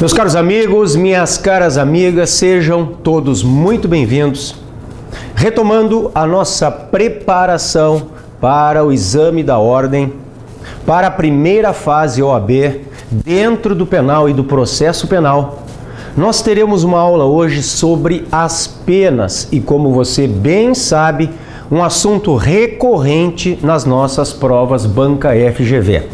Meus caros amigos, minhas caras amigas, sejam todos muito bem-vindos. Retomando a nossa preparação para o exame da ordem, para a primeira fase OAB, dentro do penal e do processo penal, nós teremos uma aula hoje sobre as penas e, como você bem sabe, um assunto recorrente nas nossas provas Banca FGV.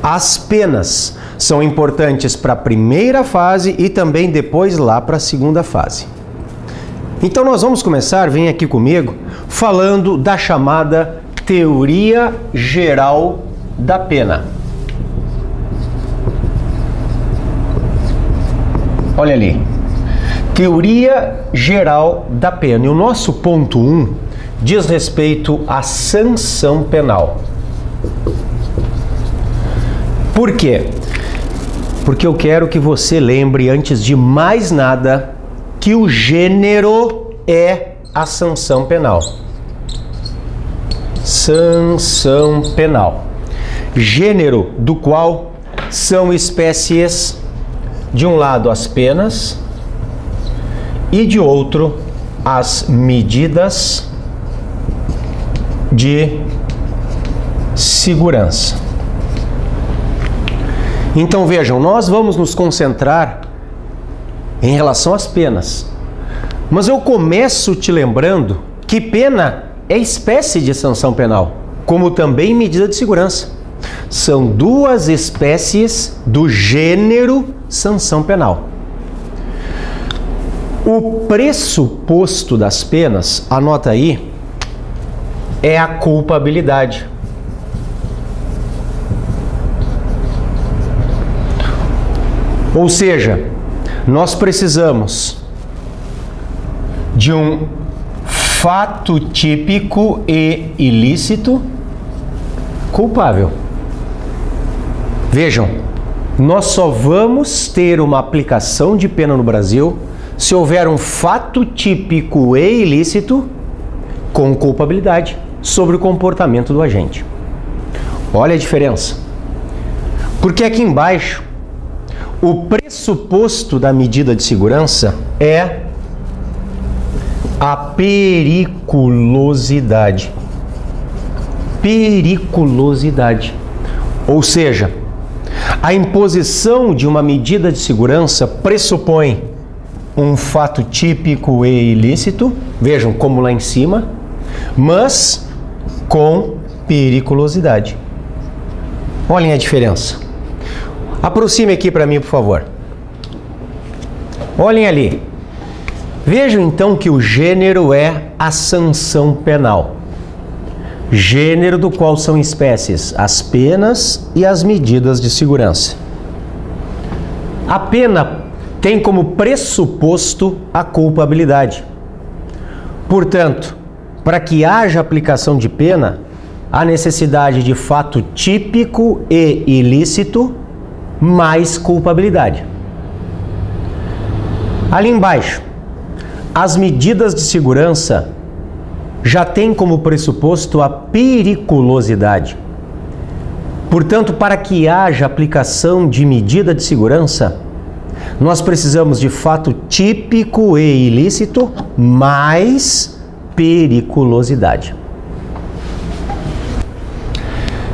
As penas são importantes para a primeira fase e também depois lá para a segunda fase. Então nós vamos começar, vem aqui comigo, falando da chamada teoria geral da pena. Olha ali, teoria geral da pena. E o nosso ponto 1 diz respeito à sanção penal. Por quê? Porque eu quero que você lembre, antes de mais nada, que o gênero é a sanção penal. Sanção penal. Gênero do qual são espécies, de um lado as penas e de outro as medidas de segurança. Então vejam, nós vamos nos concentrar em relação às penas. Mas eu começo te lembrando que pena é espécie de sanção penal, como também medida de segurança. São duas espécies do gênero sanção penal. O pressuposto das penas, anota aí, é a culpabilidade. Ou seja, nós precisamos de um fato típico e ilícito culpável. Vejam, nós só vamos ter uma aplicação de pena no Brasil se houver um fato típico e ilícito com culpabilidade sobre o comportamento do agente. Olha a diferença. Porque aqui embaixo, o pressuposto da medida de segurança é a periculosidade. Periculosidade. Ou seja, a imposição de uma medida de segurança pressupõe um fato típico e ilícito, vejam como lá em cima, mas com periculosidade. Olhem a diferença. Aproxime aqui para mim, por favor. Olhem ali. Vejam então que o gênero é a sanção penal. Gênero do qual são espécies as penas e as medidas de segurança. A pena tem como pressuposto a culpabilidade. Portanto, para que haja aplicação de pena, há necessidade de fato típico e ilícito mais culpabilidade. Ali embaixo, as medidas de segurança já têm como pressuposto a periculosidade. Portanto, para que haja aplicação de medida de segurança, nós precisamos de fato típico e ilícito mais periculosidade.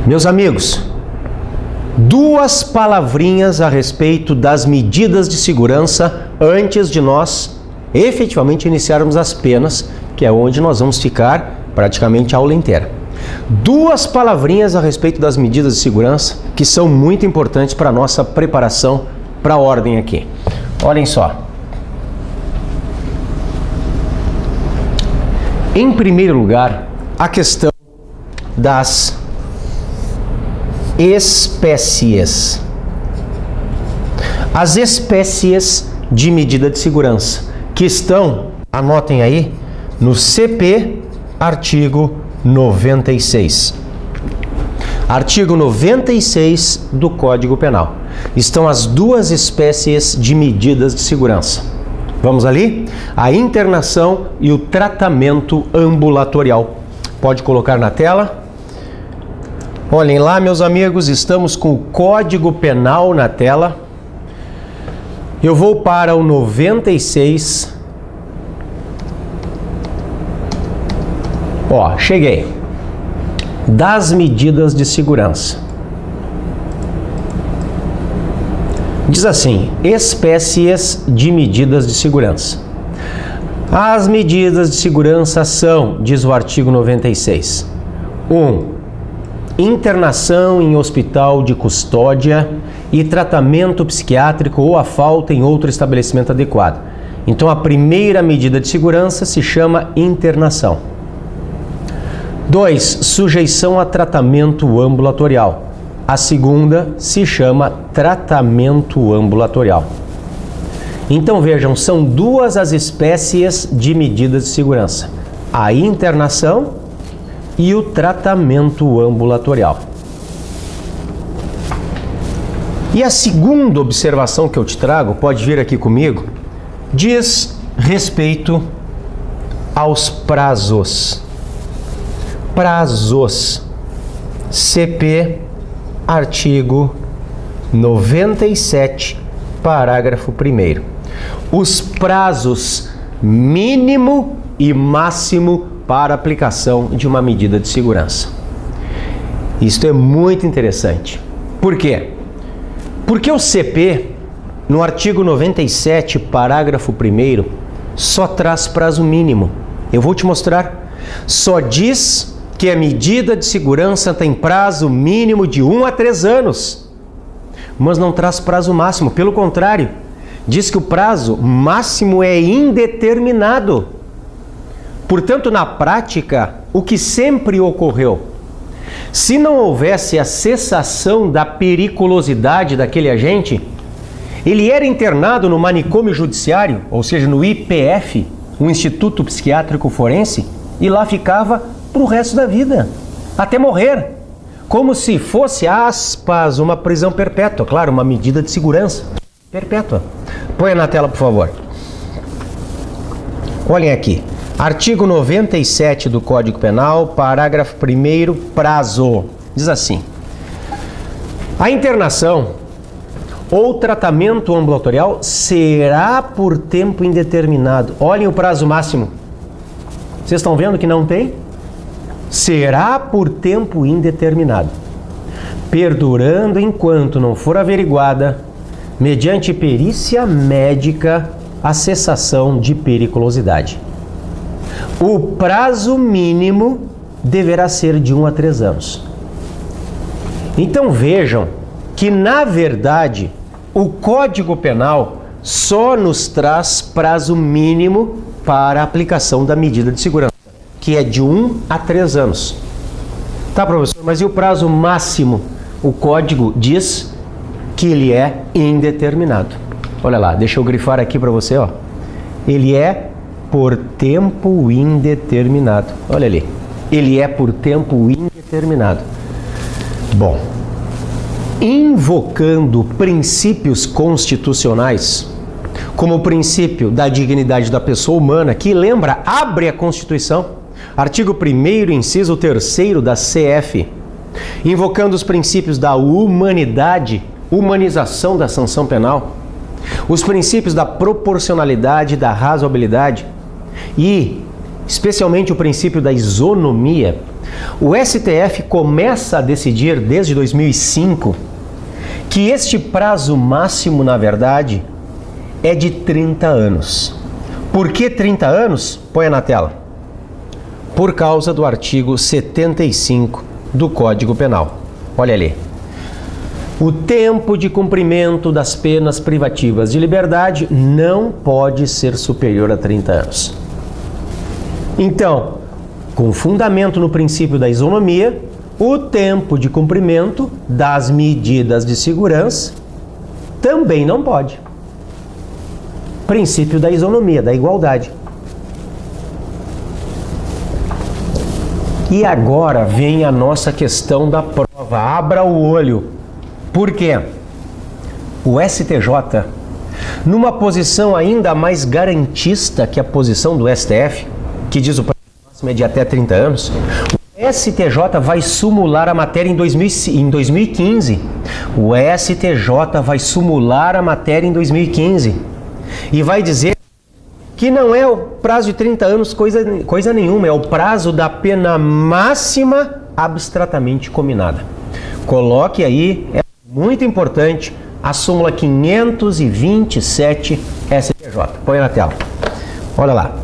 Meus amigos, duas palavrinhas a respeito das medidas de segurança antes de nós efetivamente iniciarmos as penas, que é onde nós vamos ficar praticamente a aula inteira. Duas palavrinhas a respeito das medidas de segurança que são muito importantes para a nossa preparação para a ordem aqui. Olhem só. Em primeiro lugar, a questão das espécies. As espécies de medida de segurança que estão, anotem aí, no CP, artigo 96. Artigo 96 do Código Penal. Estão as duas espécies de medidas de segurança. Vamos ali? A internação e o tratamento ambulatorial. Pode colocar na tela. Olhem lá, meus amigos, estamos com o Código Penal na tela. Eu vou para o 96. Ó, cheguei. Das medidas de segurança. Diz assim: espécies de medidas de segurança. As medidas de segurança são, diz o artigo 96, 1. Internação em hospital de custódia e tratamento psiquiátrico ou a falta em outro estabelecimento adequado. Então, a primeira medida de segurança se chama internação. 2. Sujeição a tratamento ambulatorial. A segunda se chama tratamento ambulatorial. Então vejam, são duas as espécies de medidas de segurança: a internação e o tratamento ambulatorial. E a segunda observação que eu te trago, pode vir aqui comigo, diz respeito aos prazos. Prazos. CP Artigo 97, parágrafo 1º. Os prazos mínimo e máximo para aplicação de uma medida de segurança. Isto é muito interessante. Por quê? Porque o CP, no artigo 97, parágrafo 1º, só traz prazo mínimo. Eu vou te mostrar. Só diz que a medida de segurança tem prazo mínimo de 1 a 3 anos, mas não traz prazo máximo. Pelo contrário, diz que o prazo máximo é indeterminado. Portanto, na prática, o que sempre ocorreu, se não houvesse a cessação da periculosidade daquele agente, ele era internado no manicômio judiciário, ou seja, no IPF, o Instituto Psiquiátrico Forense, e lá ficava para o resto da vida, até morrer, como se fosse, aspas, uma prisão perpétua, claro, uma medida de segurança perpétua. Põe na tela, por favor. Olhem aqui, artigo 97 do Código Penal, parágrafo 1º, prazo. Diz assim: a internação ou tratamento ambulatorial será por tempo indeterminado. Olhem o prazo máximo. Vocês estão vendo que não tem? Será por tempo indeterminado, perdurando enquanto não for averiguada, mediante perícia médica, a cessação de periculosidade. O prazo mínimo deverá ser de 1 a 3 anos. Então vejam que, na verdade, o Código Penal só nos traz prazo mínimo para a aplicação da medida de segurança, que é de 1 a 3 anos. Tá, professor, mas e o prazo máximo? O código diz que ele é indeterminado. Olha lá, deixa eu grifar aqui para você, ó. Ele é por tempo indeterminado. Olha ali. Ele é por tempo indeterminado. Bom, invocando princípios constitucionais, como o princípio da dignidade da pessoa humana, que lembra, abre a Constituição, artigo 1º, inciso 3º da CF, invocando os princípios da humanidade, humanização da sanção penal, os princípios da proporcionalidade e da razoabilidade e, especialmente, o princípio da isonomia, o STF começa a decidir, desde 2005, que este prazo máximo, na verdade, é de 30 anos. Por que 30 anos? Põe na tela. Por causa do artigo 75 do Código Penal. Olha ali. O tempo de cumprimento das penas privativas de liberdade não pode ser superior a 30 anos. Então, com fundamento no princípio da isonomia, o tempo de cumprimento das medidas de segurança também não pode. Princípio da isonomia, da igualdade. E agora vem a nossa questão da prova. Abra o olho. Por quê? O STJ, numa posição ainda mais garantista que a posição do STF, que diz o prazo máximo é de até 30 anos, O STJ vai sumular a matéria em 2015. O STJ vai sumular a matéria em 2015 e vai dizer que não é o prazo de 30 anos coisa nenhuma, é o prazo da pena máxima abstratamente cominada. Coloque aí, é muito importante, a súmula 527 STJ. Põe na tela. Olha lá.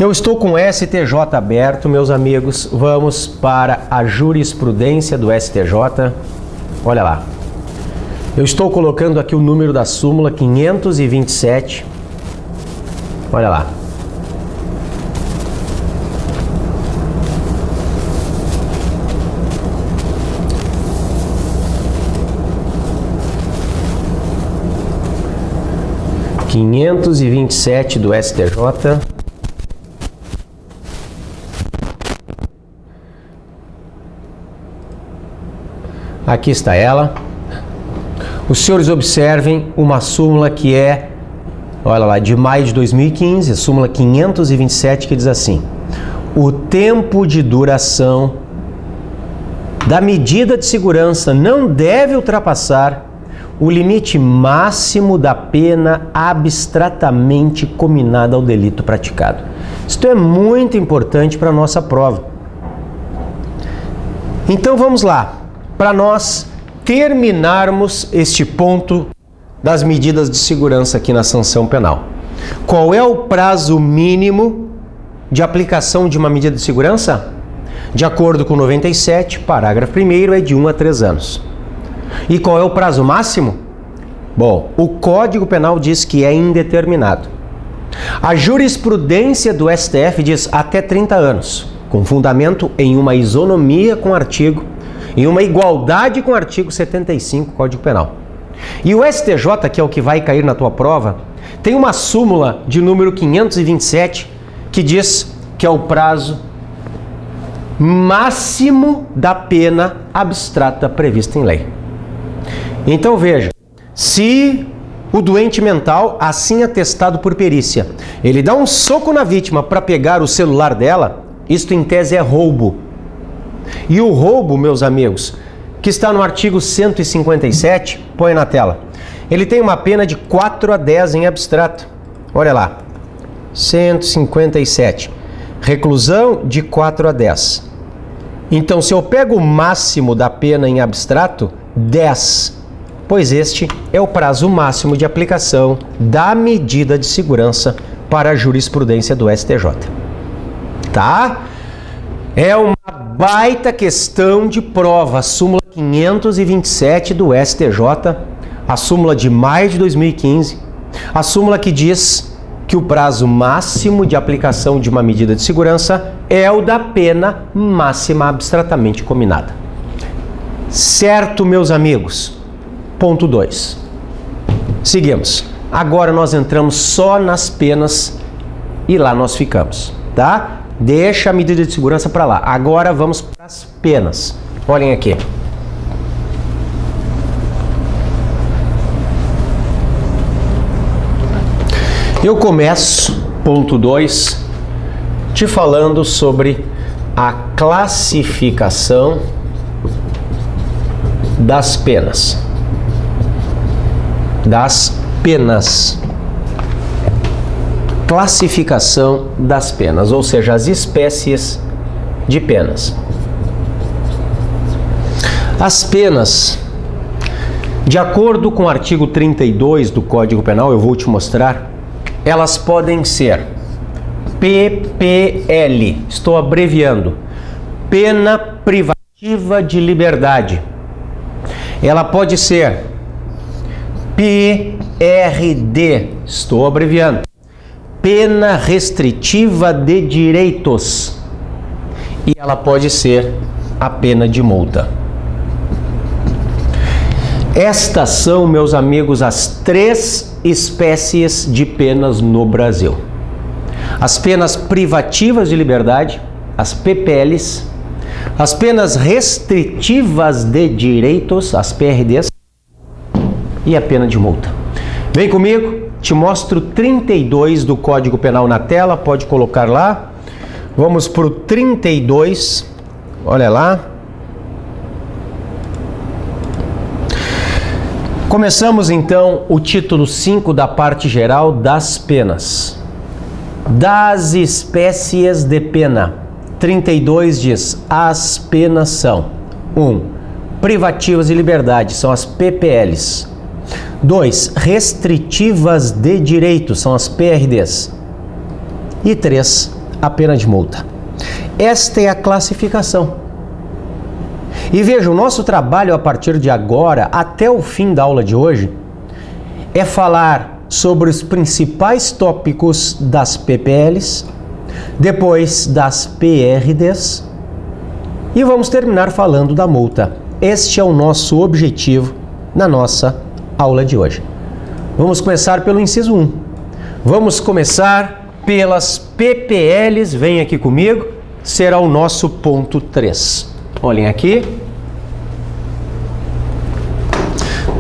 Eu estou com o STJ aberto, meus amigos. Vamos para a jurisprudência do STJ. Olha lá. Eu estou colocando aqui o número da súmula 527. Olha lá. (527) do STJ. Aqui está ela. Os senhores observem uma súmula que é, olha lá, de maio de 2015, a súmula 527, que diz assim: o tempo de duração da medida de segurança não deve ultrapassar o limite máximo da pena abstratamente cominada ao delito praticado. Isto é muito importante para a nossa prova. Então vamos lá, para nós terminarmos este ponto das medidas de segurança aqui na sanção penal. Qual é o prazo mínimo de aplicação de uma medida de segurança? De acordo com o 97, parágrafo 1º, é de 1 a 3 anos. E qual é o prazo máximo? Bom, o Código Penal diz que é indeterminado. A jurisprudência do STF diz até 30 anos, com fundamento em uma isonomia com o artigo, em uma igualdade com o artigo 75 do Código Penal. E o STJ, que é o que vai cair na tua prova, tem uma súmula de número 527 que diz que é o prazo máximo da pena abstrata prevista em lei. Então veja, se o doente mental, assim atestado por perícia, ele dá um soco na vítima para pegar o celular dela, isto em tese é roubo. E o roubo, meus amigos, que está no artigo 157, põe na tela, ele tem uma pena de 4 a 10 em abstrato. Olha lá, 157, reclusão de 4 a 10. Então, se eu pego o máximo da pena em abstrato, 10, pois este é o prazo máximo de aplicação da medida de segurança para a jurisprudência do STJ. Tá? É uma baita questão de prova, a súmula 527 do STJ, a súmula de maio de 2015, a súmula que diz que o prazo máximo de aplicação de uma medida de segurança é o da pena máxima abstratamente cominada. Certo, meus amigos? Ponto 2. Seguimos. Agora nós entramos só nas penas e lá nós ficamos, tá? Deixa a medida de segurança para lá. Agora vamos para as penas. Olhem aqui. Eu começo, ponto 2, te falando sobre a classificação das penas. Classificação das penas, ou seja, as espécies de penas. As penas, de acordo com o artigo 32 do Código Penal, eu vou te mostrar, elas podem ser PPL, estou abreviando, pena privativa de liberdade. Ela pode ser PRD, estou abreviando, pena restritiva de direitos. E ela pode ser a pena de multa. Estas são, meus amigos, as 3 espécies de penas no Brasil. As penas privativas de liberdade, as PPLs, as penas restritivas de direitos, as PRDs, e a pena de multa. Vem comigo, te mostro 32 do Código Penal na tela, pode colocar lá. Vamos para o 32. Olha lá. Começamos então o título 5 da parte geral das penas. Das espécies de pena. 32 diz: as penas são 1. Privativas de liberdade, são as PPLs. 2. Restritivas de direito, são as PRDs. E 3. A pena de multa. Esta é a classificação. E veja, o nosso trabalho a partir de agora, até o fim da aula de hoje, é falar sobre os principais tópicos das PPLs, depois das PRDs, e vamos terminar falando da multa. Este é o nosso objetivo na nossa aula de hoje. Vamos começar pelo inciso 1. Vamos começar pelas PPLs, vem aqui comigo, será o nosso ponto 3. Olhem aqui.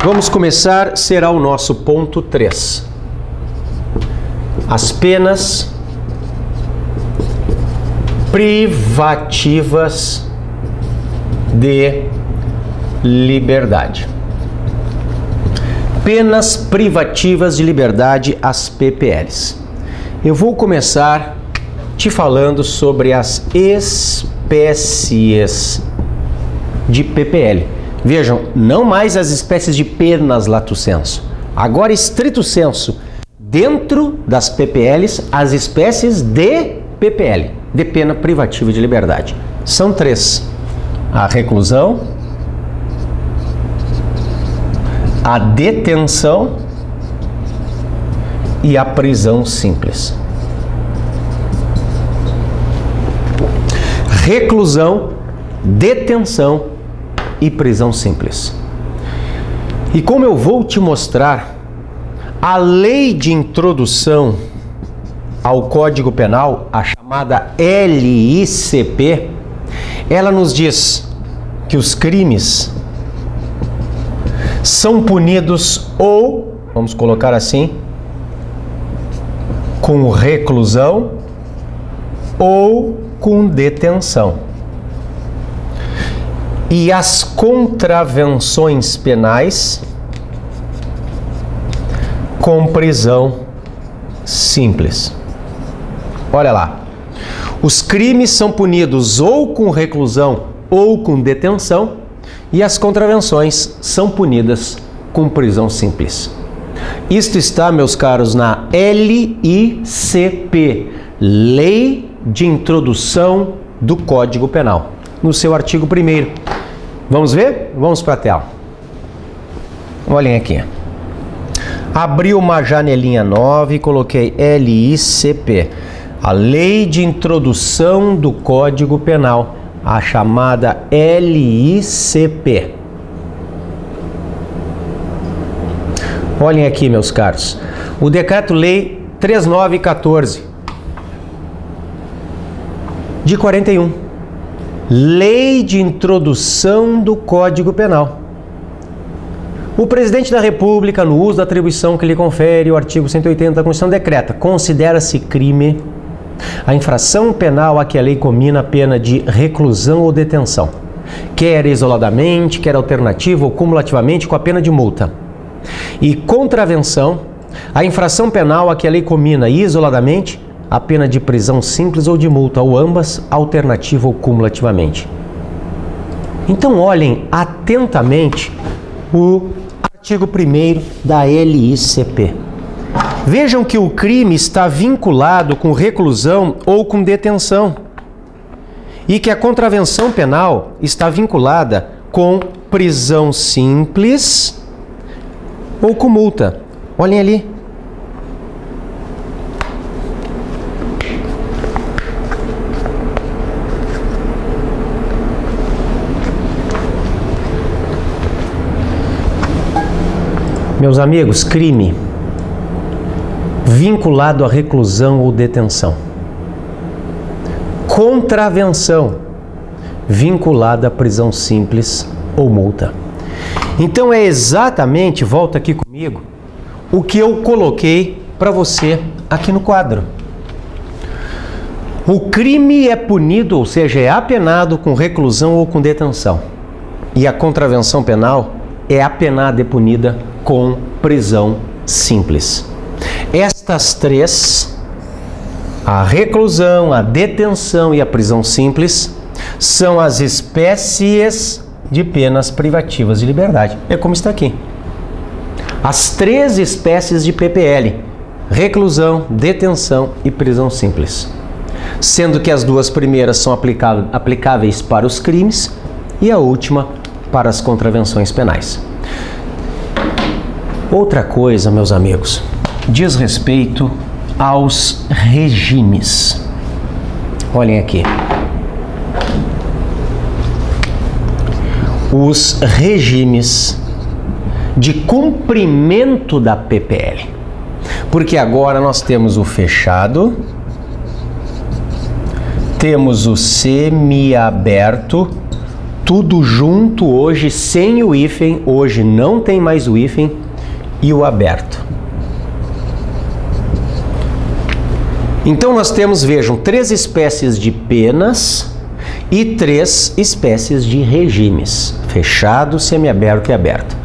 Vamos começar, será o nosso ponto 3. As penas privativas de liberdade. Penas privativas de liberdade, as PPLs. Eu vou começar te falando sobre as espécies de PPL. Vejam, não mais as espécies de penas lato sensu. Agora, estrito sensu, dentro das PPLs, as espécies de PPL, de pena privativa de liberdade. São 3. A reclusão, a detenção e a prisão simples. Reclusão, detenção e prisão simples. E como eu vou te mostrar, a lei de introdução ao Código Penal, a chamada LICP, ela nos diz que os crimes são punidos ou, vamos colocar assim, com reclusão ou com detenção. E as contravenções penais com prisão simples. Olha lá. Os crimes são punidos ou com reclusão ou com detenção, e as contravenções são punidas com prisão simples. Isto está, meus caros, na LICP, Lei de Introdução do Código Penal, no seu artigo 1º. Vamos ver? Vamos para a tela. Olhem aqui. Abri uma janelinha nova e coloquei LICP, a Lei de Introdução do Código Penal, a chamada LICP. Olhem aqui, meus caros. O Decreto-Lei 3914 de 41. Lei de Introdução do Código Penal. O Presidente da República, no uso da atribuição que lhe confere o artigo 180 da Constituição, decreta: considera-se crime a infração penal a que a lei comina a pena de reclusão ou detenção, quer isoladamente, quer alternativa ou cumulativamente com a pena de multa. E contravenção, a infração penal a que a lei comina isoladamente a pena de prisão simples ou de multa, ou ambas, alternativa ou cumulativamente. Então olhem atentamente o artigo 1º da LICP. Vejam que o crime está vinculado com reclusão ou com detenção, e que a contravenção penal está vinculada com prisão simples ou com multa. Olhem ali. Meus amigos, crime vinculado à reclusão ou detenção. Contravenção vinculada à prisão simples ou multa. Então é exatamente, volta aqui comigo, o que eu coloquei para você aqui no quadro. O crime é punido, ou seja, é apenado com reclusão ou com detenção. E a contravenção penal é apenada e punida com prisão simples. Estas três, a reclusão, a detenção e a prisão simples, são as espécies de penas privativas de liberdade. É como está aqui. As três espécies de PPL: reclusão, detenção e prisão simples. Sendo que as duas primeiras são aplicáveis para os crimes e a última para as contravenções penais. Outra coisa, meus amigos, diz respeito aos regimes. Olhem aqui. Os regimes de cumprimento da PPL. Porque agora nós temos o fechado, temos o semiaberto, tudo junto hoje, sem o hífen, hoje não tem mais o hífen, e o aberto. Então nós temos, vejam, três espécies de penas e três espécies de regimes: fechado, semiaberto e aberto.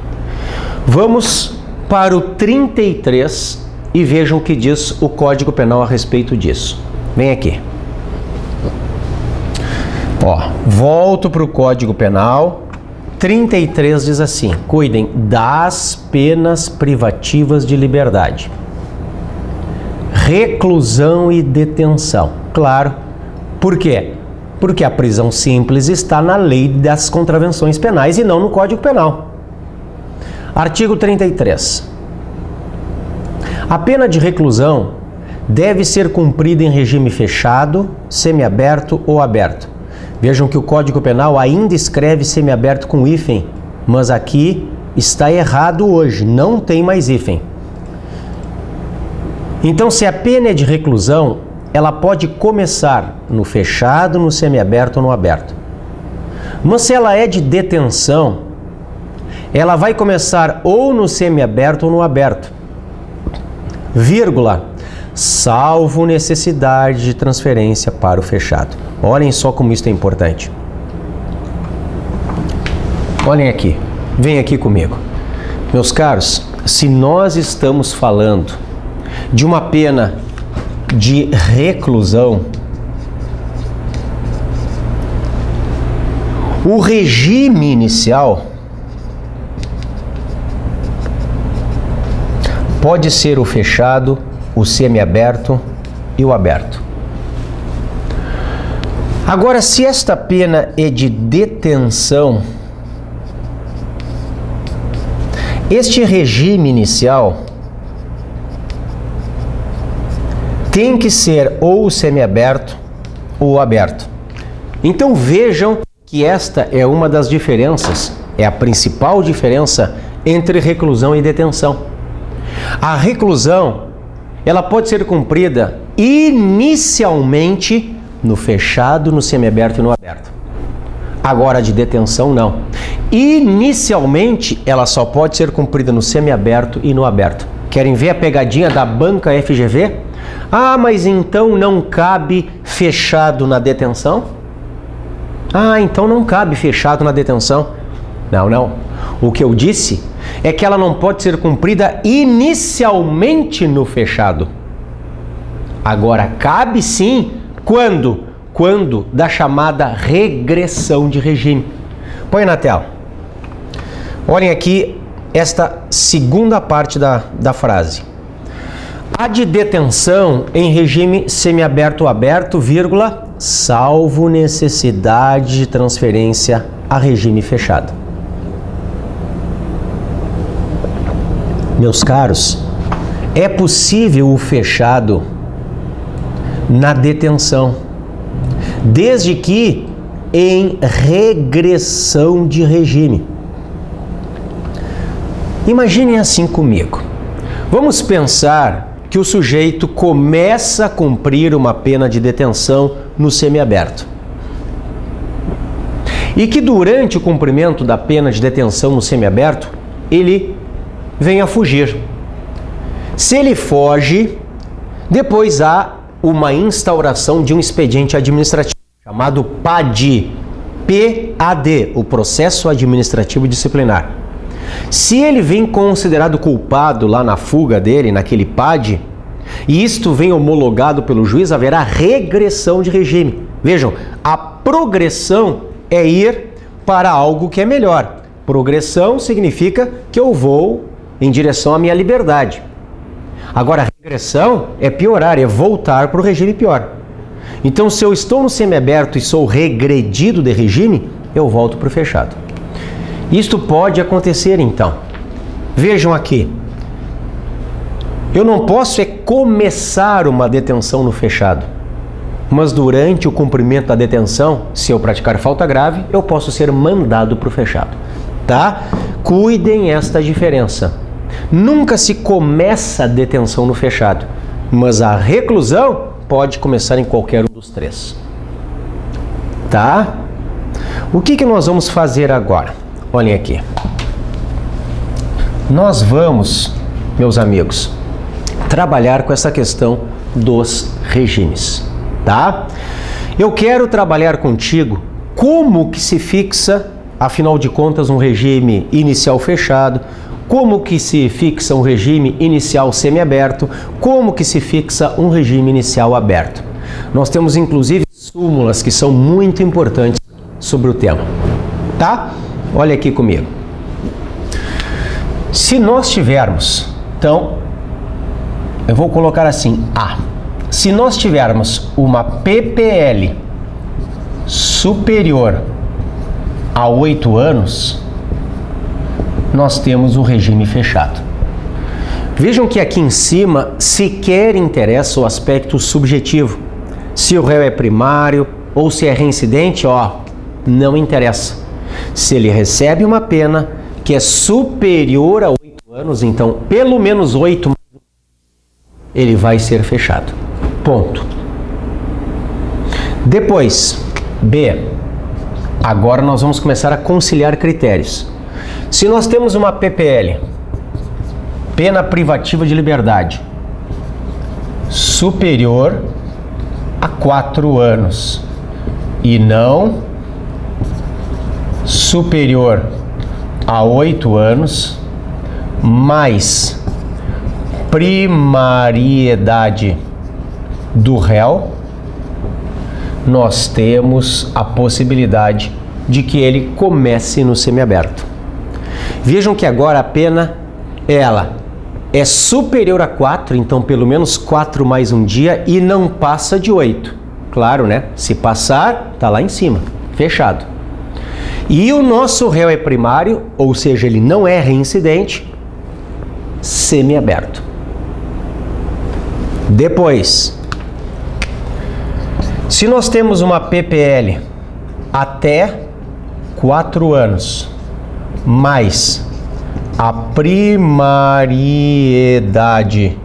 Vamos para o 33 e vejam o que diz o Código Penal a respeito disso. Vem aqui. Ó, volto para o Código Penal. 33 diz assim: cuidem das penas privativas de liberdade. Reclusão e detenção. Claro. Por quê? Porque a prisão simples está na lei das contravenções penais e não no Código Penal. Artigo 33. A pena de reclusão deve ser cumprida em regime fechado, semiaberto ou aberto. Vejam que o Código Penal ainda escreve semiaberto com hífen, mas aqui está errado hoje, não tem mais hífen. Então, se a pena é de reclusão, ela pode começar no fechado, no semiaberto ou no aberto. Mas se ela é de detenção, ela vai começar ou no semiaberto ou no aberto. Vírgula, salvo necessidade de transferência para o fechado. Olhem só como isso é importante. Olhem aqui, vem aqui comigo. Meus caros, se nós estamos falando de uma pena de reclusão, o regime inicial pode ser o fechado, o semiaberto e o aberto. Agora, se esta pena é de detenção, este regime inicial tem que ser ou o semiaberto ou o aberto. Então vejam que esta é uma das diferenças, é a principal diferença entre reclusão e detenção. A reclusão, ela pode ser cumprida inicialmente no fechado, no semiaberto e no aberto. Agora, de detenção, não. Inicialmente, ela só pode ser cumprida no semiaberto e no aberto. Querem ver a pegadinha da banca FGV? Ah, mas então não cabe fechado na detenção? Ah, então não cabe fechado na detenção. Não, não. O que eu disse é que ela não pode ser cumprida inicialmente no fechado. Agora, cabe sim, quando? Quando da chamada regressão de regime. Põe na tela. Olhem aqui esta segunda parte da frase. A de detenção em regime semiaberto ou aberto, vírgula, salvo necessidade de transferência a regime fechado. Meus caros, é possível o fechado na detenção, desde que em regressão de regime. Imaginem assim comigo. Vamos pensar que o sujeito começa a cumprir uma pena de detenção no semiaberto. E que durante o cumprimento da pena de detenção no semiaberto, ele vem a fugir. Se ele foge, depois há uma instauração de um expediente administrativo chamado PAD, PAD, o Processo Administrativo Disciplinar. Se ele vem considerado culpado lá na fuga dele, naquele PAD, e isto vem homologado pelo juiz, haverá regressão de regime. Vejam, a progressão é ir para algo que é melhor. Progressão significa que eu vou em direção à minha liberdade. Agora, regressão é piorar, é voltar para o regime pior. Então, se eu estou no semiaberto e sou regredido de regime, eu volto para o fechado. Isto pode acontecer, então. Vejam aqui. Eu não posso começar uma detenção no fechado. Mas durante o cumprimento da detenção, se eu praticar falta grave, eu posso ser mandado para o fechado. Tá? Cuidem esta diferença. Nunca se começa a detenção no fechado, mas a reclusão pode começar em qualquer um dos três. Tá? O que nós vamos fazer agora? Olhem aqui. Nós vamos, meus amigos, trabalhar com essa questão dos regimes. Tá? Eu quero trabalhar contigo como que se fixa, afinal de contas, um regime inicial fechado, como que se fixa um regime inicial semiaberto, como que se fixa um regime inicial aberto. Nós temos inclusive súmulas que são muito importantes sobre o tema. Tá? Olha aqui comigo. Se nós tivermos, então, eu vou colocar assim, A. Se nós tivermos uma PPL superior a 8 anos, nós temos o regime fechado. Vejam que aqui em cima sequer interessa o aspecto subjetivo. Se o réu é primário ou se é reincidente, não interessa. Se ele recebe uma pena que é superior a 8 anos, então pelo menos 8, ele vai ser fechado. Ponto. Depois, B. Agora nós vamos começar a conciliar critérios. Se nós temos uma PPL, pena privativa de liberdade, superior a 4 anos e não superior a 8 anos, mais primariedade do réu, nós temos a possibilidade de que ele comece no semiaberto. Vejam que agora a pena, ela é superior a 4, então pelo menos 4 mais um dia e não passa de 8. Claro, né? Se passar, tá lá em cima, fechado. E o nosso réu é primário, ou seja, ele não é reincidente, semiaberto. Depois, se nós temos uma PPL até 4 anos, mais a primariedade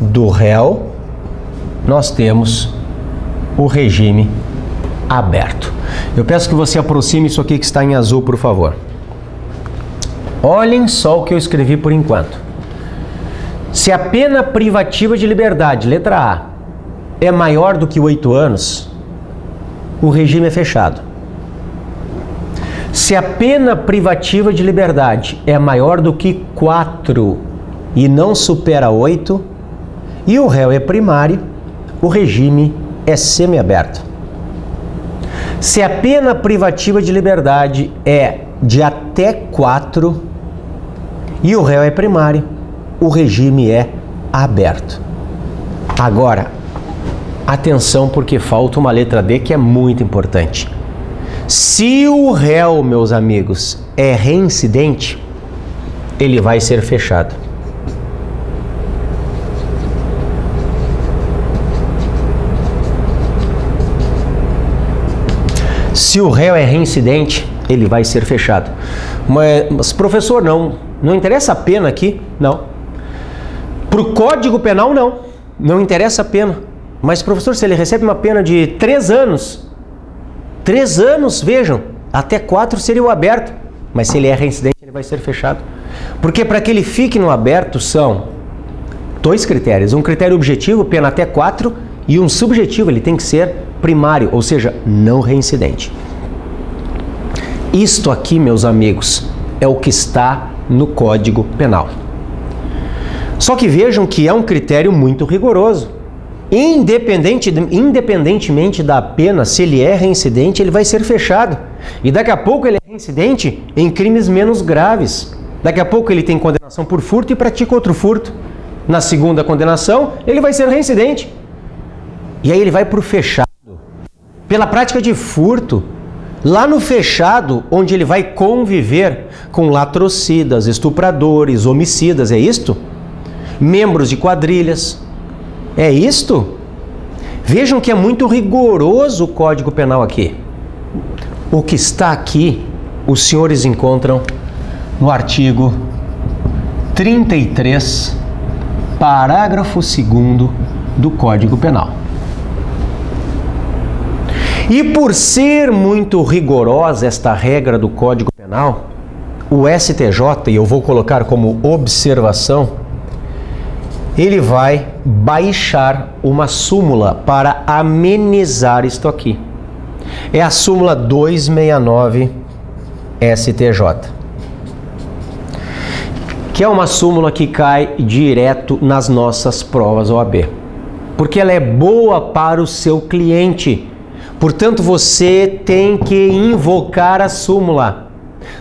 do réu, nós temos o regime aberto. Eu peço que você aproxime isso aqui que está em azul, por favor. Olhem só o que eu escrevi por enquanto. Se a pena privativa de liberdade, letra A, é maior do que 8 anos, o regime é fechado. Se a pena privativa de liberdade é maior do que 4 e não supera 8, e o réu é primário, o regime é semiaberto. Se a pena privativa de liberdade é de até 4 e o réu é primário, o regime é aberto. Agora, atenção porque falta uma letra D que é muito importante. Se o réu, meus amigos, é reincidente, ele vai ser fechado. Se o réu é reincidente, ele vai ser fechado. Mas professor, não interessa a pena aqui? Não. Para o Código Penal, não interessa a pena. Mas professor, se ele recebe uma pena de 3 anos, 3 anos, vejam, até 4 seria o aberto. Mas se ele é reincidente, ele vai ser fechado. Porque para que ele fique no aberto são 2 critérios. Um critério objetivo, pena até 4, E um subjetivo ele tem que ser primário, ou seja, não reincidente. Isto aqui, meus amigos, é o que está no Código Penal. Só que vejam que é um critério muito rigoroso. Independentemente da pena, se ele é reincidente, ele vai ser fechado. E daqui a pouco ele é reincidente em crimes menos graves. Daqui a pouco ele tem condenação por furto e pratica outro furto. Na segunda condenação, ele vai ser reincidente. E aí ele vai para o fechado. Pela prática de furto, lá no fechado, onde ele vai conviver com latrocidas, estupradores, homicidas, é isto? Membros de quadrilhas, é isto? Vejam que é muito rigoroso o Código Penal aqui. O que está aqui, os senhores encontram no artigo 33, parágrafo 2º do Código Penal. E por ser muito rigorosa esta regra do Código Penal, o STJ, e eu vou colocar como observação, ele vai baixar uma súmula para amenizar isto aqui. É a súmula 269 STJ, que é uma súmula que cai direto nas nossas provas OAB, porque ela é boa para o seu cliente. Portanto, você tem que invocar a súmula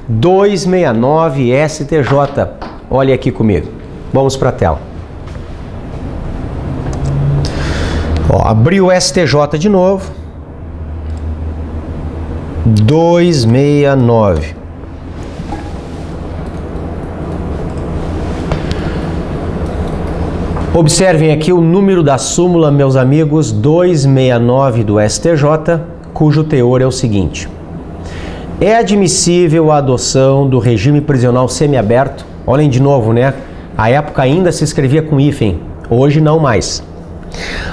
269 STJ. Olha aqui comigo. Vamos para a tela. Abri o STJ de novo. 269. Observem aqui o número da súmula, meus amigos, 269 do STJ, cujo teor é o seguinte: é admissível a adoção do regime prisional semiaberto. Olhem de novo, né? A época ainda se escrevia com hífen, hoje não mais.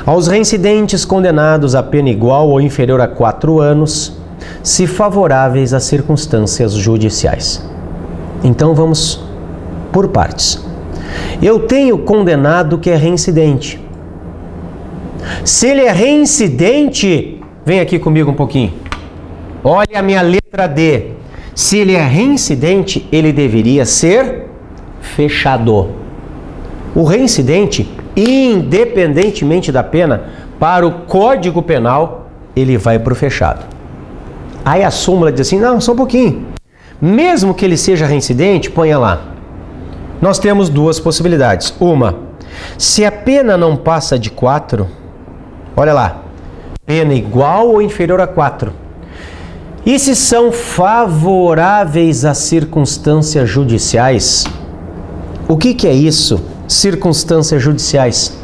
Aos reincidentes condenados a pena igual ou inferior a 4 anos, se favoráveis às circunstâncias judiciais. Então vamos por partes. Eu tenho condenado que é reincidente. Se ele é reincidente, vem aqui comigo um pouquinho. Olha a minha letra D. Se ele é reincidente, ele deveria ser fechado. O reincidente, independentemente da pena, para o Código Penal, ele vai para o fechado. Aí a súmula diz assim, não, só um pouquinho. Mesmo que ele seja reincidente, ponha lá. Nós temos duas possibilidades. Uma, se a pena não passa de 4, olha lá, pena igual ou inferior a 4. E se são favoráveis às circunstâncias judiciais? O que é isso? Circunstâncias judiciais.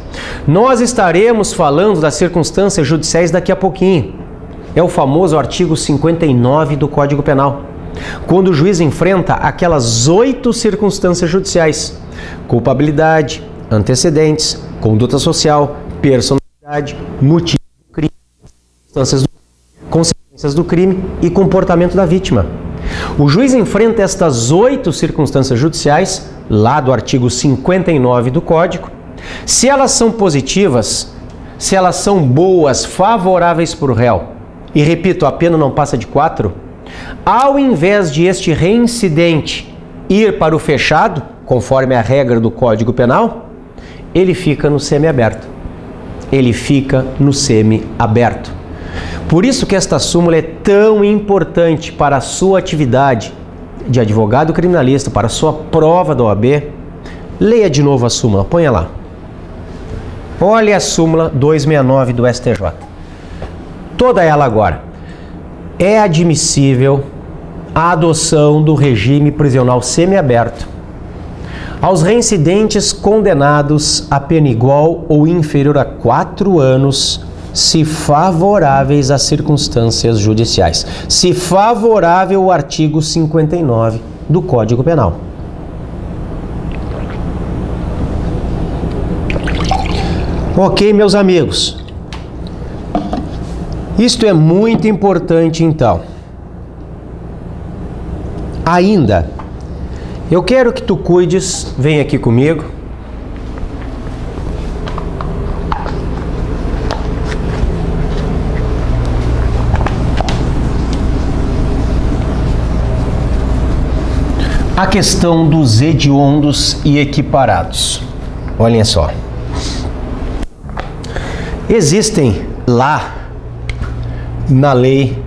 Nós estaremos falando das circunstâncias judiciais daqui a pouquinho. É o famoso artigo 59 do Código Penal. Quando o juiz enfrenta aquelas 8 circunstâncias judiciais: culpabilidade, antecedentes, conduta social, personalidade, motivo do crime, consequências do crime e comportamento da vítima. O juiz enfrenta estas 8 circunstâncias judiciais, lá do artigo 59 do Código. Se elas são positivas, se elas são boas, favoráveis para o réu, e repito, a pena não passa de 4, ao invés de este reincidente ir para o fechado, conforme a regra do Código Penal, ele fica no semiaberto. Ele fica no semiaberto. Por isso que esta súmula é tão importante para a sua atividade de advogado criminalista, para a sua prova da OAB. Leia de novo a súmula, ponha lá. Olha a súmula 269 do STJ. Toda ela agora. É admissível a adoção do regime prisional semiaberto aos reincidentes condenados a pena igual ou inferior a 4 anos, se favoráveis às circunstâncias judiciais. Se favorável o artigo 59 do Código Penal. Ok, meus amigos. Isto é muito importante, então. Ainda, eu quero que tu cuides, vem aqui comigo. a questão dos hediondos e equiparados. Olhem só. Existem lá na lei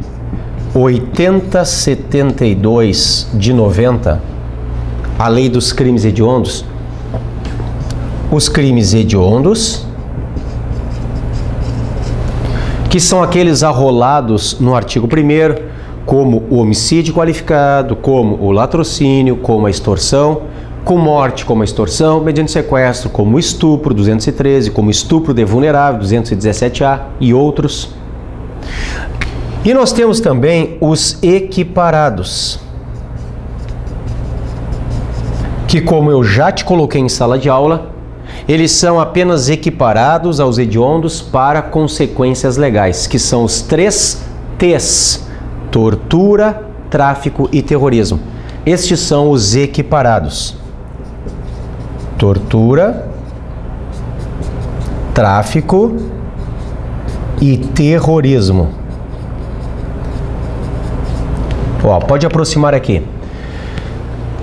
8072 de 90, a lei dos crimes hediondos, os crimes hediondos, que são aqueles arrolados no artigo 1º, como o homicídio qualificado, como o latrocínio, como a extorsão, com morte como a extorsão, mediante sequestro, como o estupro, 213, como estupro de vulnerável, 217A e outros. E nós temos também os equiparados, que, como eu já te coloquei em sala de aula, eles são apenas equiparados aos hediondos para consequências legais, que são os 3 T's: tortura, tráfico e terrorismo. Estes são os equiparados: tortura, tráfico e terrorismo. Ó, pode aproximar aqui.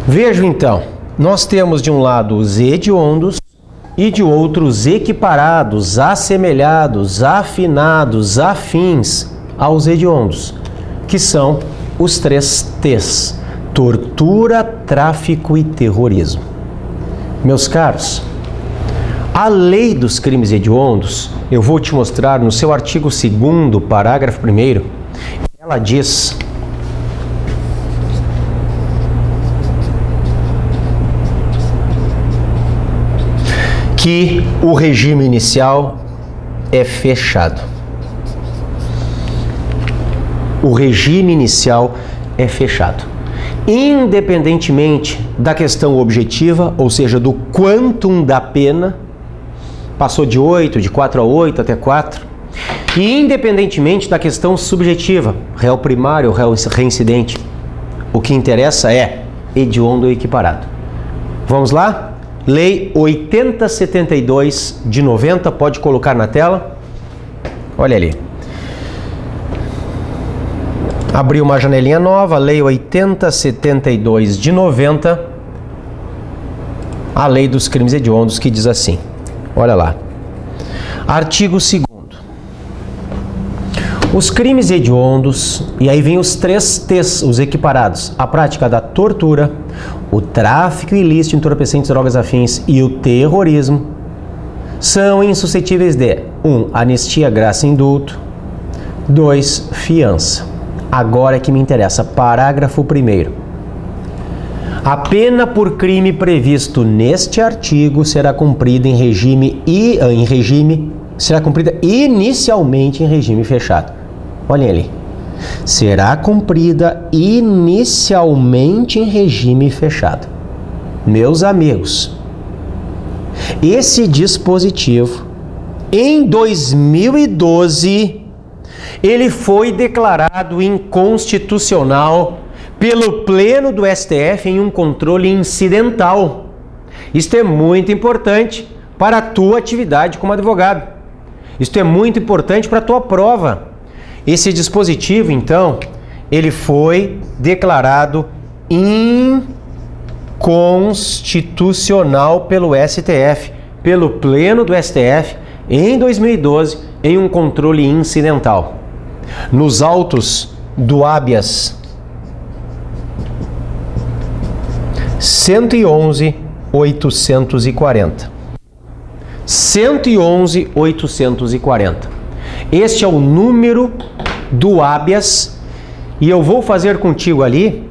Vejam então, nós temos de um lado os hediondos e de outro os equiparados, assemelhados, afinados, afins aos hediondos, que são os 3 T's: tortura, tráfico e terrorismo. Meus caros, a lei dos crimes hediondos, eu vou te mostrar no seu artigo 2º, parágrafo 1º, ela diz que o regime inicial é fechado. O regime inicial é fechado. Independentemente da questão objetiva, ou seja, do quantum da pena, passou de 8, de 4 a 8 até 4, e independentemente da questão subjetiva, réu primário ou réu reincidente, o que interessa é hediondo ou equiparado. Vamos lá? Lei 8072 de 90, pode colocar na tela. Olha ali. Abriu uma janelinha nova, Lei 8072 de 90, a Lei dos Crimes Hediondos, que diz assim. Olha lá. Artigo 2º. Os crimes hediondos, e aí vem os 3 T's, os equiparados: a prática da tortura, o tráfico ilícito de entorpecentes, drogas afins e o terrorismo, são insuscetíveis de 1. Anistia, graça e indulto. 2. Fiança. Agora é que me interessa. Parágrafo 1º. A pena por crime previsto neste artigo será cumprida será cumprida inicialmente em regime fechado. Olhem ali. Será cumprida inicialmente em regime fechado. Meus amigos, esse dispositivo, em 2012, ele foi declarado inconstitucional pelo Pleno do STF em um controle incidental. Isto é muito importante para a tua atividade como advogado. Isto é muito importante para a tua prova. Esse dispositivo, então, ele foi declarado inconstitucional pelo STF, pelo Pleno do STF, em 2012, em um controle incidental. Nos autos do habeas 111.840. 111.840. Este é o número do habeas e eu vou fazer contigo ali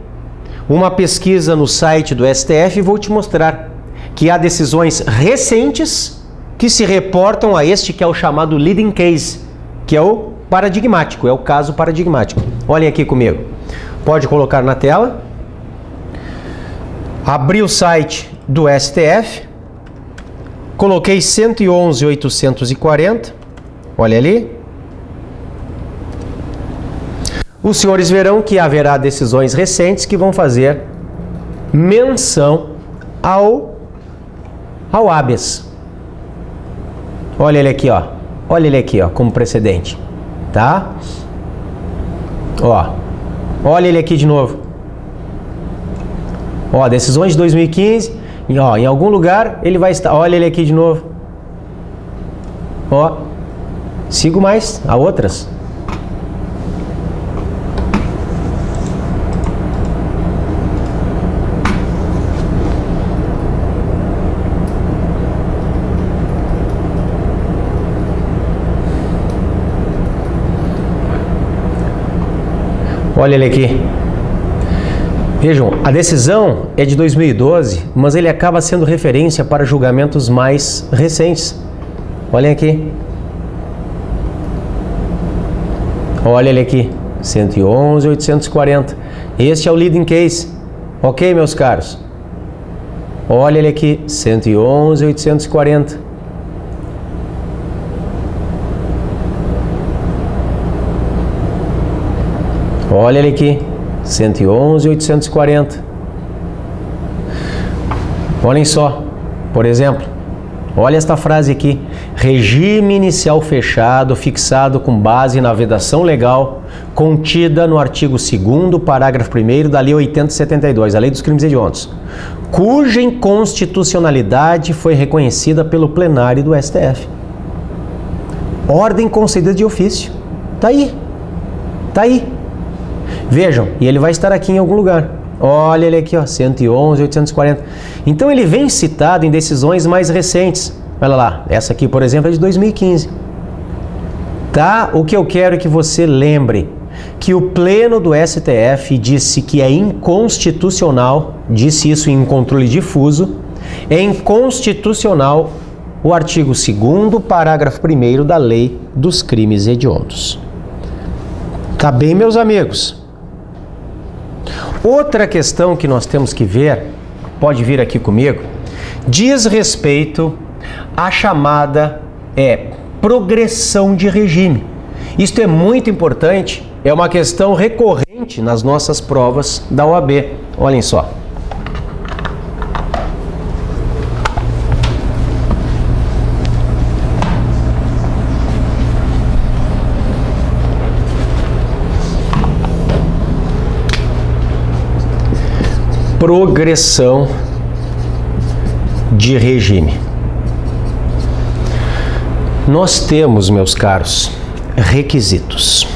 uma pesquisa no site do STF e vou te mostrar que há decisões recentes que se reportam a este que é o chamado leading case, que é o paradigmático, é o caso paradigmático. Olhem aqui comigo. Pode colocar na tela. Abri o site do STF, coloquei 111.840, olha ali. Os senhores verão que haverá decisões recentes que vão fazer menção ao habeas. Olha ele aqui, ó. Olha ele aqui, ó, como precedente, tá? Ó. Olha ele aqui de novo. Ó, decisões de 2015, ó, em algum lugar ele vai estar. Olha ele aqui de novo. Ó, sigo mais, há outras. Olha ele aqui. Vejam, a decisão é de 2012, mas ele acaba sendo referência para julgamentos mais recentes. Olhem aqui. Olha ele aqui. 111.840. Este é o leading case. Ok, meus caros? Olha ele aqui. 111.840. Olha ele aqui, 111.840. Olhem só, por exemplo, olha esta frase aqui: regime inicial fechado fixado com base na vedação legal contida no artigo 2º, parágrafo 1º da Lei 80/72, a Lei dos Crimes Hediondos, cuja inconstitucionalidade foi reconhecida pelo plenário do STF. Ordem concedida de ofício. Tá aí. Tá aí. Vejam, e ele vai estar aqui em algum lugar. Olha ele aqui, ó, 111.840. Então ele vem citado em decisões mais recentes. Olha lá, essa aqui, por exemplo, é de 2015. Tá? O que eu quero é que você lembre que o pleno do STF disse que é inconstitucional, disse isso em controle difuso, é inconstitucional o artigo 2º, parágrafo 1º da Lei dos Crimes Hediondos. Tá bem, meus amigos? Outra questão que nós temos que ver, pode vir aqui comigo, diz respeito à chamada progressão de regime. Isto é muito importante, é uma questão recorrente nas nossas provas da OAB. Olhem só. Progressão de regime. Nós temos, meus caros, requisitos.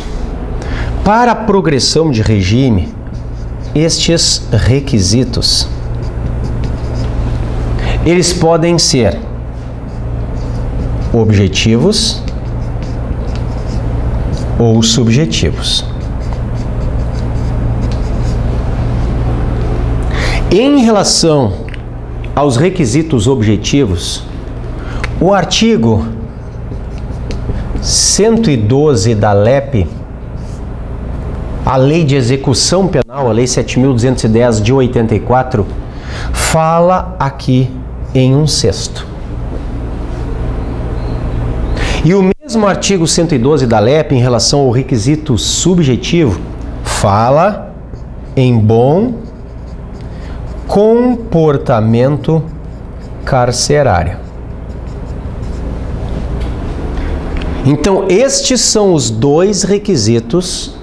Para a progressão de regime, estes requisitos, eles podem ser objetivos ou subjetivos. Em relação aos requisitos objetivos, o artigo 112 da LEP, a Lei de Execução Penal, a Lei 7.210 de 84, fala aqui em um sexto. E o mesmo artigo 112 da LEP, em relação ao requisito subjetivo, fala em bom comportamento carcerário. Então, estes são os dois requisitos,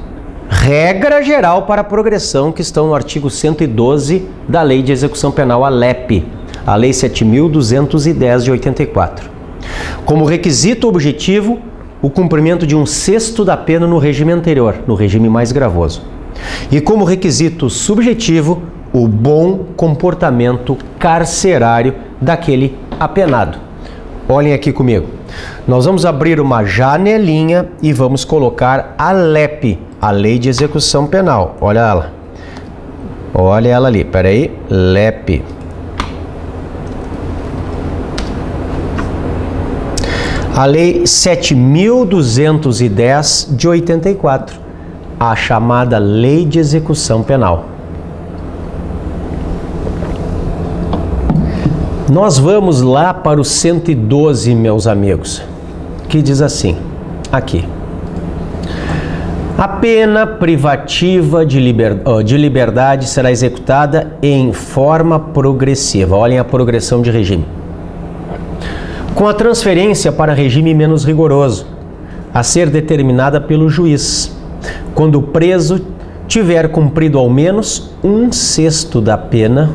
regra geral para a progressão, que estão no artigo 112 da Lei de Execução Penal, a LEP, a Lei 7.210 de 84. Como requisito objetivo, o cumprimento de um sexto da pena no regime anterior, no regime mais gravoso. E como requisito subjetivo, o bom comportamento carcerário daquele apenado. Olhem aqui comigo. Nós vamos abrir uma janelinha e vamos colocar a LEP, a Lei de Execução Penal. Olha ela. Olha ela ali. Espera aí. LEP. A Lei 7.210 de 84, a chamada Lei de Execução Penal. Nós vamos lá para o 112, meus amigos, que diz assim, aqui: a pena privativa de liberdade será executada em forma progressiva. Olhem a progressão de regime. Com a transferência para regime menos rigoroso, a ser determinada pelo juiz, quando o preso tiver cumprido ao menos 1/6 da pena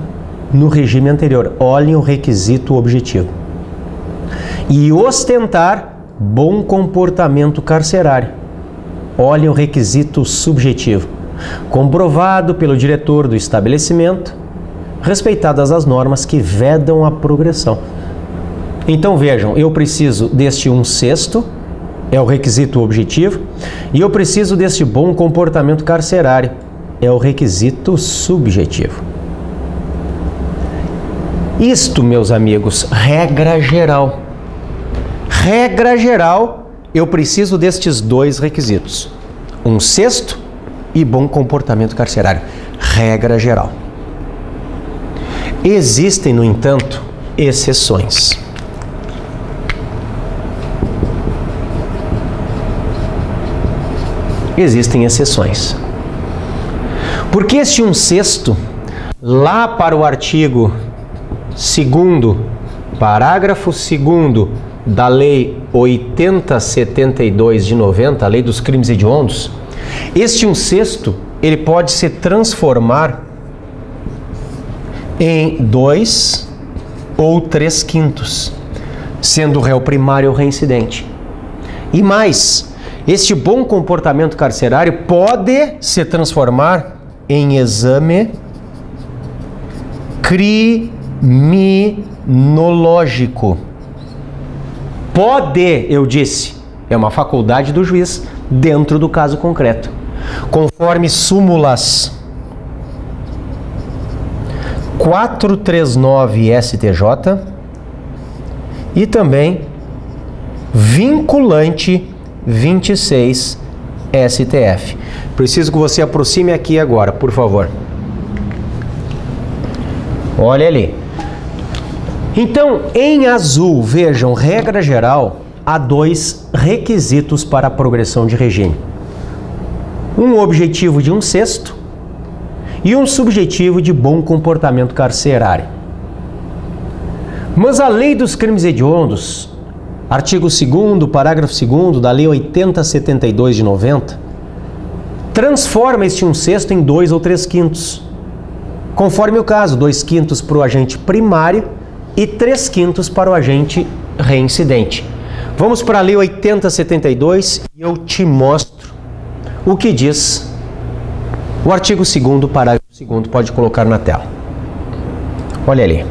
no regime anterior. Olhem o requisito objetivo. E ostentar bom comportamento carcerário. Olhem o requisito subjetivo. Comprovado pelo diretor do estabelecimento, respeitadas as normas que vedam a progressão. Então vejam, eu preciso deste 1/6, é o requisito objetivo, e eu preciso deste bom comportamento carcerário, é o requisito subjetivo. Isto, meus amigos, regra geral. Regra geral, eu preciso destes dois requisitos: 1/6 e bom comportamento carcerário. Regra geral. Existem, no entanto, exceções. Existem exceções. Porque este 1/6, lá para o artigo 2º, parágrafo 2º da Lei 8072 de 90, a Lei dos Crimes Hediondos, este 1/6, ele pode se transformar em 2 ou 3/5, sendo o réu primário ou reincidente. E mais, este bom comportamento carcerário pode se transformar em exame criminológico. Pode, eu disse, é uma faculdade do juiz dentro do caso concreto, conforme súmulas 439 STJ e também vinculante 26 STF. Preciso que você aproxime aqui agora, por favor. Olha ali. Então, em azul, vejam, regra geral, há dois requisitos para a progressão de regime. Um objetivo de 1/6 e um subjetivo de bom comportamento carcerário. Mas a Lei dos Crimes Hediondos, artigo 2º, parágrafo 2º da Lei 8072 de 90, transforma este 1/6 em 2 ou 3/5, conforme o caso, 2/5 para o agente primário e 3/5 para o agente reincidente. Vamos para a Lei 8072 e eu te mostro o que diz o artigo 2º, parágrafo 2º, pode colocar na tela. Olha ali.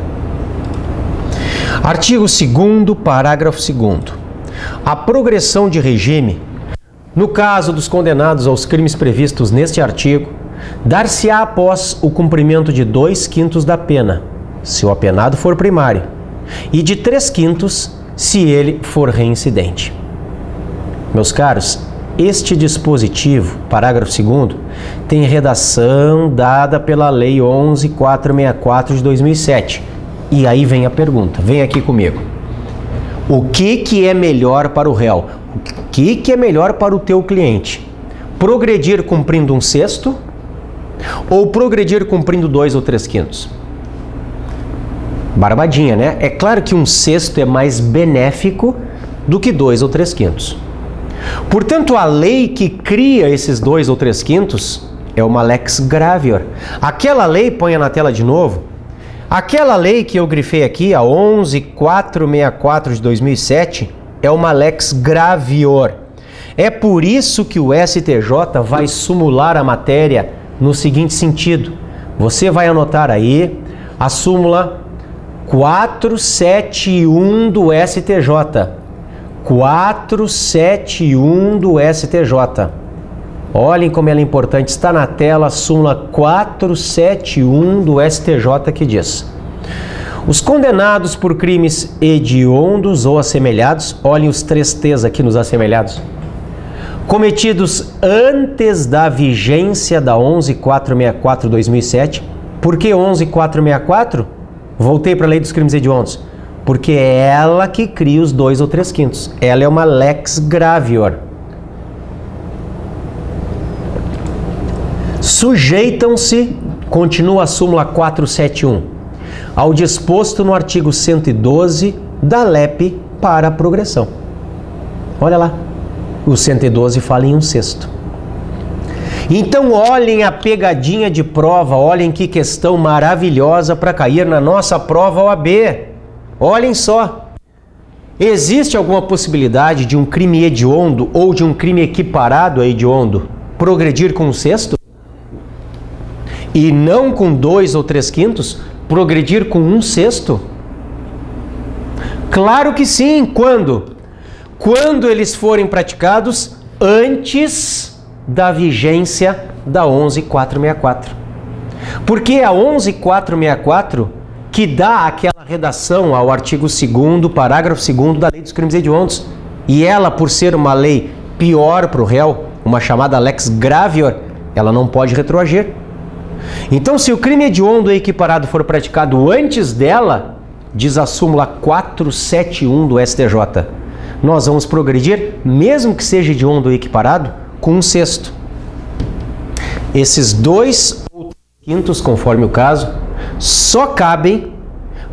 Artigo 2º, parágrafo 2º. A progressão de regime, no caso dos condenados aos crimes previstos neste artigo, dar-se-á após o cumprimento de 2/5 da pena, se o apenado for primário, e de 3/5 se ele for reincidente. Meus caros, este dispositivo, parágrafo 2º, tem redação dada pela Lei 11.464 de 2007. E aí vem a pergunta, vem aqui comigo. O que é melhor para o réu? O que é melhor para o teu cliente? Progredir cumprindo 1/6 ou progredir cumprindo 2 ou 3/5? Barbadinha, né? É claro que 1/6 é mais benéfico do que 2 ou 3/5. Portanto, a lei que cria esses 2 ou 3/5 é uma lex gravior. Aquela lei, ponha na tela de novo, aquela lei que eu grifei aqui, a 11.464 de 2007, é uma lex gravior. É por isso que o STJ vai sumular a matéria no seguinte sentido. Você vai anotar aí a súmula 471 do STJ. 471 do STJ. Olhem como ela é importante. Está na tela a súmula 471 do STJ que diz: os condenados por crimes hediondos ou assemelhados, olhem os 3 T's aqui nos assemelhados, cometidos antes da vigência da 11.464 de 2007. Por que 11.464? Voltei para a Lei dos Crimes Hediondos. Porque é ela que cria os 2 ou 3/5. Ela é uma lex gravior. Sujeitam-se, continua a súmula 471, ao disposto no artigo 112 da LEP para a progressão. Olha lá, o 112 fala em 1/6. Então olhem a pegadinha de prova, olhem que questão maravilhosa para cair na nossa prova OAB. Olhem só. Existe alguma possibilidade de um crime hediondo ou de um crime equiparado a hediondo progredir com um sexto? E não com 2 ou 3/5? Progredir com 1/6? Claro que sim. Quando? Quando eles forem praticados antes da vigência da 11.464. Porque a 11.464 que dá aquela redação ao artigo 2º, parágrafo 2º da Lei dos Crimes Hediondos. E ela, por ser uma lei pior para o réu, uma chamada lex gravior, ela não pode retroagir. Então, se o crime hediondo e equiparado for praticado antes dela, diz a súmula 471 do STJ, nós vamos progredir, mesmo que seja hediondo ou equiparado, com 1/6. Esses 2 ou 3/5, conforme o caso, só cabem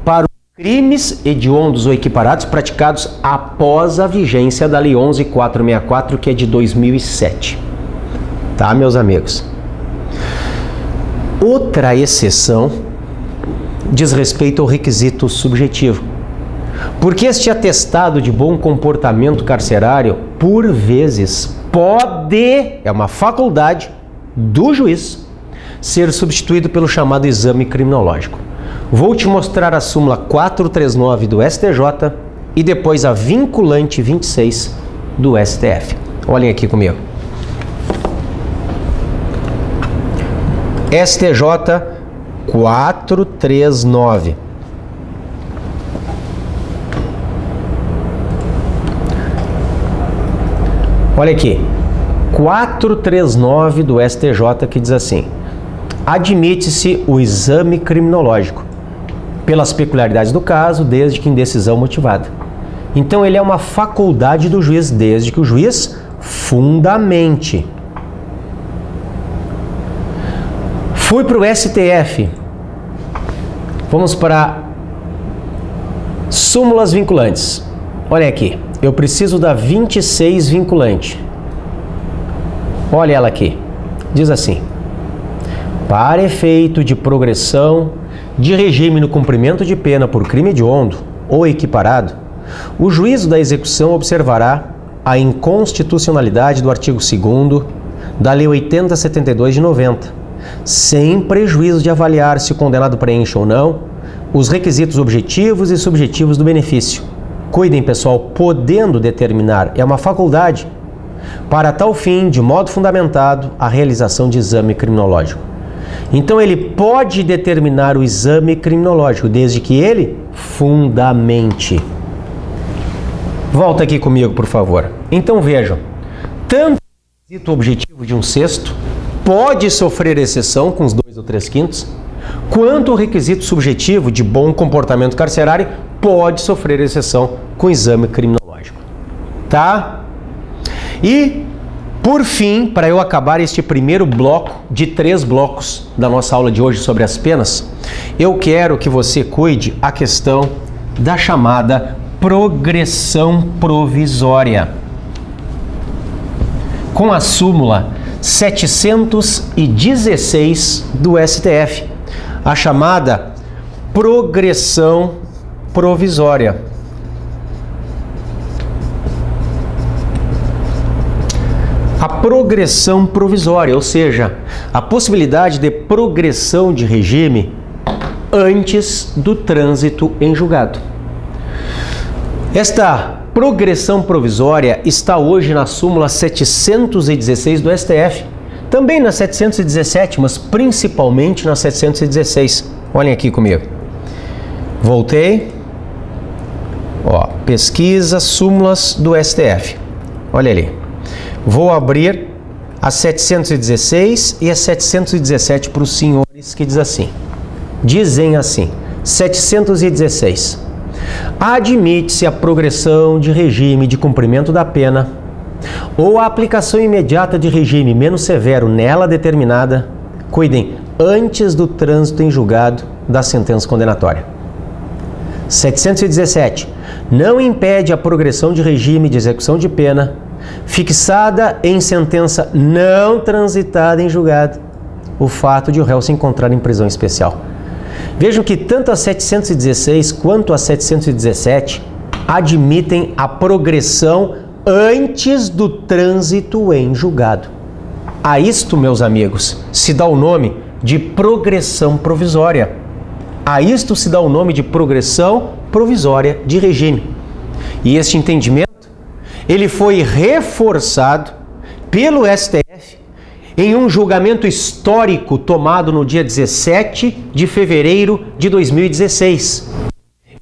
para os crimes hediondos ou equiparados praticados após a vigência da Lei 11.464, que é de 2007. Tá, meus amigos? Outra exceção diz respeito ao requisito subjetivo. Porque este atestado de bom comportamento carcerário, por vezes, pode, é uma faculdade do juiz, ser substituído pelo chamado exame criminológico. Vou te mostrar a súmula 439 do STJ e depois a vinculante 26 do STF. Olhem aqui comigo. STJ 439. Olha aqui. 439 do STJ que diz assim: admite-se o exame criminológico pelas peculiaridades do caso, desde que em decisão motivada. Então ele é uma faculdade do juiz, desde que o juiz fundamente. Fui para o STF. Vamos para súmulas vinculantes. Olha aqui, eu preciso da 26 vinculante. Olha ela aqui. Diz assim: para efeito de progressão de regime no cumprimento de pena por crime hediondo ou equiparado, o juízo da execução observará a inconstitucionalidade do artigo 2º da Lei 8072 de 90, sem prejuízo de avaliar se o condenado preenche ou não os requisitos objetivos e subjetivos do benefício. Cuidem, pessoal, podendo determinar, é uma faculdade, para tal fim, de modo fundamentado, a realização de exame criminológico. Então ele pode determinar o exame criminológico, desde que ele fundamente. Volta aqui comigo, por favor. Então vejam, tanto o requisito objetivo de 1/6 pode sofrer exceção com os 2 ou 3/5, quanto o requisito subjetivo de bom comportamento carcerário pode sofrer exceção com o exame criminológico. Tá? E, por fim, para eu acabar este primeiro bloco de 3 blocos da nossa aula de hoje sobre as penas, eu quero que você cuide a questão da chamada progressão provisória. Com a súmula 716 do STF, a chamada progressão provisória. A progressão provisória, ou seja, a possibilidade de progressão de regime antes do trânsito em julgado. Esta progressão provisória está hoje na súmula 716 do STF, também na 717, mas principalmente na 716. Olhem aqui comigo. Voltei. Ó, pesquisa súmulas do STF. Olha ali. Vou abrir a 716 e a 717 para os senhores, que diz assim. Dizem assim: 716. Admite-se a progressão de regime de cumprimento da pena ou a aplicação imediata de regime menos severo nela determinada, cuidem, antes do trânsito em julgado da sentença condenatória. 717. Não impede a progressão de regime de execução de pena fixada em sentença não transitada em julgado o fato de o réu se encontrar em prisão especial. Vejam que tanto a 716 quanto a 717 admitem a progressão antes do trânsito em julgado. A isto, meus amigos, se dá o nome de progressão provisória. A isto se dá o nome de progressão provisória de regime. E este entendimento, ele foi reforçado pelo STF em um julgamento histórico tomado no dia 17 de fevereiro de 2016,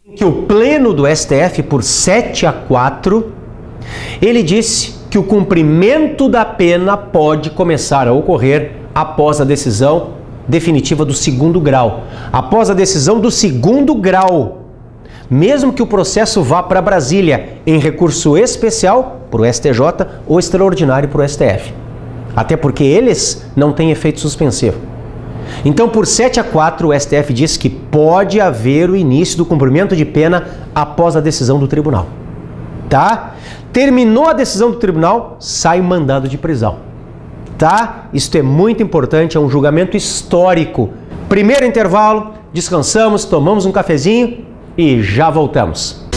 em que o Pleno do STF, por 7-4, ele disse que o cumprimento da pena pode começar a ocorrer após a decisão definitiva do segundo grau. Após a decisão do segundo grau, mesmo que o processo vá para Brasília em recurso especial para o STJ ou extraordinário para o STF. Até porque eles não têm efeito suspensivo. Então, por 7-4, o STF diz que pode haver o início do cumprimento de pena após a decisão do tribunal. Tá? Terminou a decisão do tribunal, sai o mandado de prisão. Tá? Isso é muito importante, é um julgamento histórico. Primeiro intervalo, descansamos, tomamos um cafezinho e já voltamos.